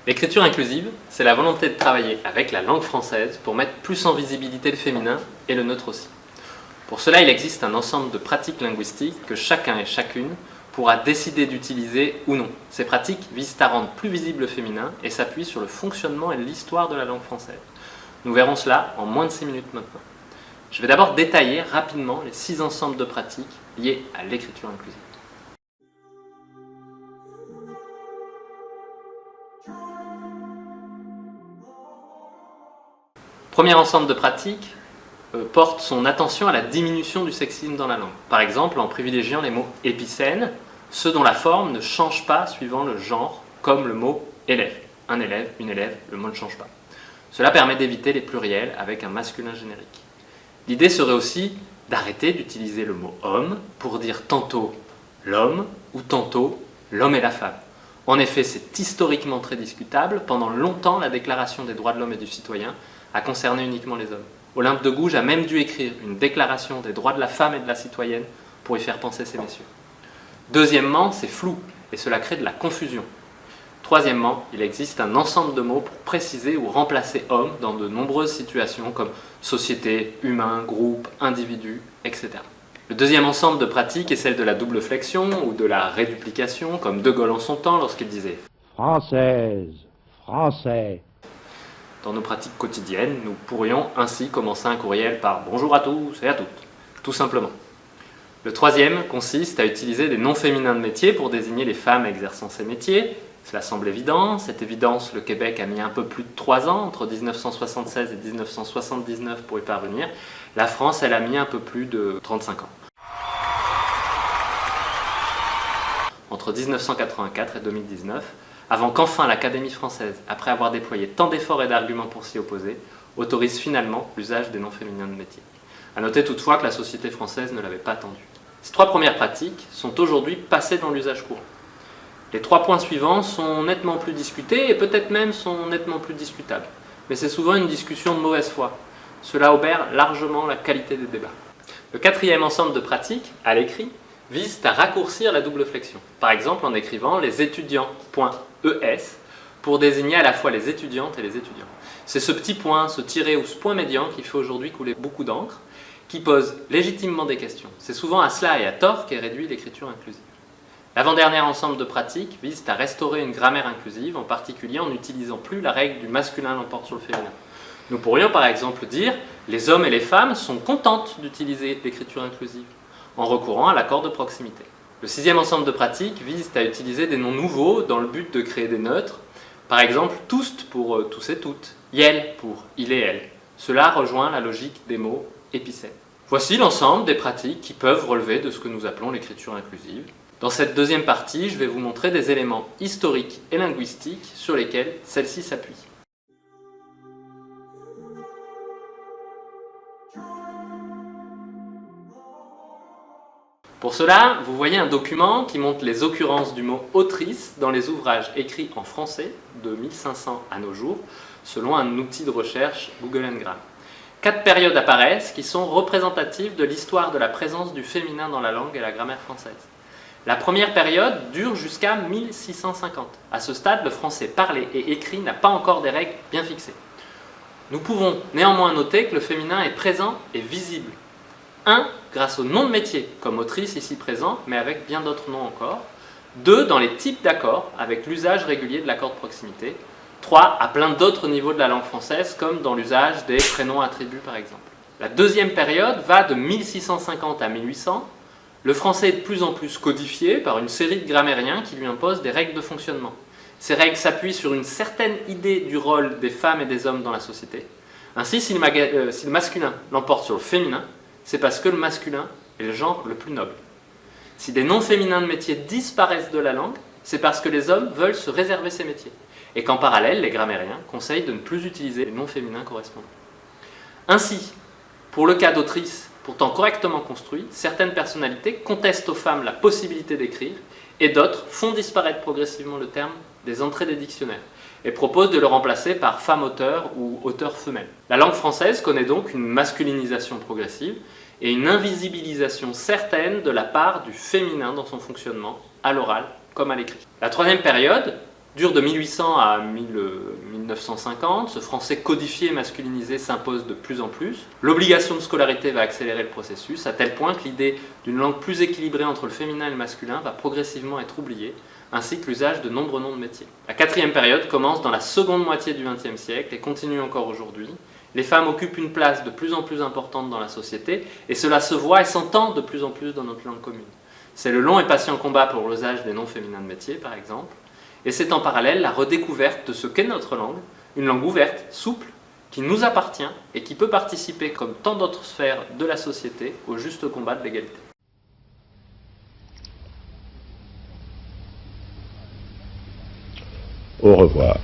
L'écriture inclusive, c'est la volonté de travailler avec la langue française pour mettre plus en visibilité le féminin et le neutre aussi. Pour cela, il existe un ensemble de pratiques linguistiques que chacun et chacune pourra décider d'utiliser ou non. Ces pratiques visent à rendre plus visible le féminin et s'appuient sur le fonctionnement et l'histoire de la langue française. Nous verrons cela en moins de 6 minutes maintenant. Je vais d'abord détailler rapidement les 6 ensembles de pratiques liés à l'écriture inclusive. Premier ensemble de pratiques porte son attention à la diminution du sexisme dans la langue. Par exemple, en privilégiant les mots épicènes, ceux dont la forme ne change pas suivant le genre, comme le mot élève. Un élève, une élève, le mot ne change pas. Cela permet d'éviter les pluriels avec un masculin générique. L'idée serait aussi d'arrêter d'utiliser le mot homme pour dire tantôt l'homme ou tantôt l'homme et la femme. En effet, c'est historiquement très discutable. Pendant longtemps, la Déclaration des droits de l'homme et du citoyen a concerné uniquement les hommes. Olympe de Gouges a même dû écrire une déclaration des droits de la femme et de la citoyenne pour y faire penser ces messieurs. Deuxièmement, c'est flou et cela crée de la confusion. Troisièmement, il existe un ensemble de mots pour préciser ou remplacer homme dans de nombreuses situations comme société, humain, groupe, individu, etc. Le deuxième ensemble de pratiques est celle de la double flexion ou de la réduplication, comme De Gaulle en son temps lorsqu'il disait « Française, Français ». Dans nos pratiques quotidiennes, nous pourrions ainsi commencer un courriel par « Bonjour à tous et à toutes », tout simplement. Le troisième consiste à utiliser des noms féminins de métiers pour désigner les femmes exerçant ces métiers. Cela semble évident. Cette évidence, le Québec a mis un peu plus de 3 ans, entre 1976 et 1979 pour y parvenir. La France, elle a mis un peu plus de 35 ans. Entre 1984 et 2019, avant qu'enfin l'Académie française, après avoir déployé tant d'efforts et d'arguments pour s'y opposer, autorise finalement l'usage des noms féminins de métier. A noter toutefois que la société française ne l'avait pas attendu. Ces 3 premières pratiques sont aujourd'hui passées dans l'usage courant. Les 3 points suivants sont nettement plus discutés et peut-être même sont nettement plus discutables. Mais c'est souvent une discussion de mauvaise foi. Cela obère largement la qualité des débats. Le 4e ensemble de pratiques, à l'écrit, vise à raccourcir la double flexion. Par exemple en écrivant les étudiants.es pour désigner à la fois les étudiantes et les étudiants. C'est ce petit point, ce tiret ou ce point médian qui fait aujourd'hui couler beaucoup d'encre, qui pose légitimement des questions. C'est souvent à cela et à tort qu'est réduit l'écriture inclusive. L'avant-dernier ensemble de pratiques vise à restaurer une grammaire inclusive, en particulier en n'utilisant plus la règle du masculin l'emporte sur le féminin. Nous pourrions par exemple dire « les hommes et les femmes sont contentes d'utiliser l'écriture inclusive » en recourant à l'accord de proximité. Le 6e ensemble de pratiques vise à utiliser des noms nouveaux dans le but de créer des neutres, par exemple « tous » pour tous et toutes, « yel » pour il et elle. Cela rejoint la logique des mots épicènes. Voici l'ensemble des pratiques qui peuvent relever de ce que nous appelons l'écriture inclusive. Dans cette deuxième partie, je vais vous montrer des éléments historiques et linguistiques sur lesquels celle-ci s'appuie. Pour cela, vous voyez un document qui montre les occurrences du mot « autrice » dans les ouvrages écrits en français de 1500 à nos jours, selon un outil de recherche Google Ngram. 4 périodes apparaissent qui sont représentatives de l'histoire de la présence du féminin dans la langue et la grammaire française. La première période dure jusqu'à 1650. À ce stade, le français parlé et écrit n'a pas encore des règles bien fixées. Nous pouvons néanmoins noter que le féminin est présent et visible. 1. Grâce au nom de métier, comme autrice ici présent, mais avec bien d'autres noms encore. 2. Dans les types d'accords, avec l'usage régulier de l'accord de proximité. 3. À plein d'autres niveaux de la langue française, comme dans l'usage des prénoms attributs par exemple. La deuxième période va de 1650 à 1800. Le français est de plus en plus codifié par une série de grammairiens qui lui imposent des règles de fonctionnement. Ces règles s'appuient sur une certaine idée du rôle des femmes et des hommes dans la société. Ainsi, si le masculin l'emporte sur le féminin, c'est parce que le masculin est le genre le plus noble. Si des noms féminins de métiers disparaissent de la langue, c'est parce que les hommes veulent se réserver ces métiers, et qu'en parallèle, les grammairiens conseillent de ne plus utiliser les noms féminins correspondants. Ainsi, pour le cas d'autrice, pourtant correctement construit, certaines personnalités contestent aux femmes la possibilité d'écrire, et d'autres font disparaître progressivement le terme des entrées des dictionnaires, et proposent de le remplacer par femme-auteur ou auteur-femelle. La langue française connaît donc une masculinisation progressive et une invisibilisation certaine de la part du féminin dans son fonctionnement, à l'oral comme à l'écrit. La troisième période Dure de 1800 à 1950, ce français codifié et masculinisé s'impose de plus en plus. L'obligation de scolarité va accélérer le processus, à tel point que l'idée d'une langue plus équilibrée entre le féminin et le masculin va progressivement être oubliée, ainsi que l'usage de nombreux noms de métiers. La quatrième période commence dans la seconde moitié du XXe siècle et continue encore aujourd'hui. Les femmes occupent une place de plus en plus importante dans la société, et cela se voit et s'entend de plus en plus dans notre langue commune. C'est le long et patient combat pour l'usage des noms féminins de métiers, par exemple. Et c'est en parallèle la redécouverte de ce qu'est notre langue, une langue ouverte, souple, qui nous appartient et qui peut participer, comme tant d'autres sphères de la société, au juste combat de l'égalité. Au revoir.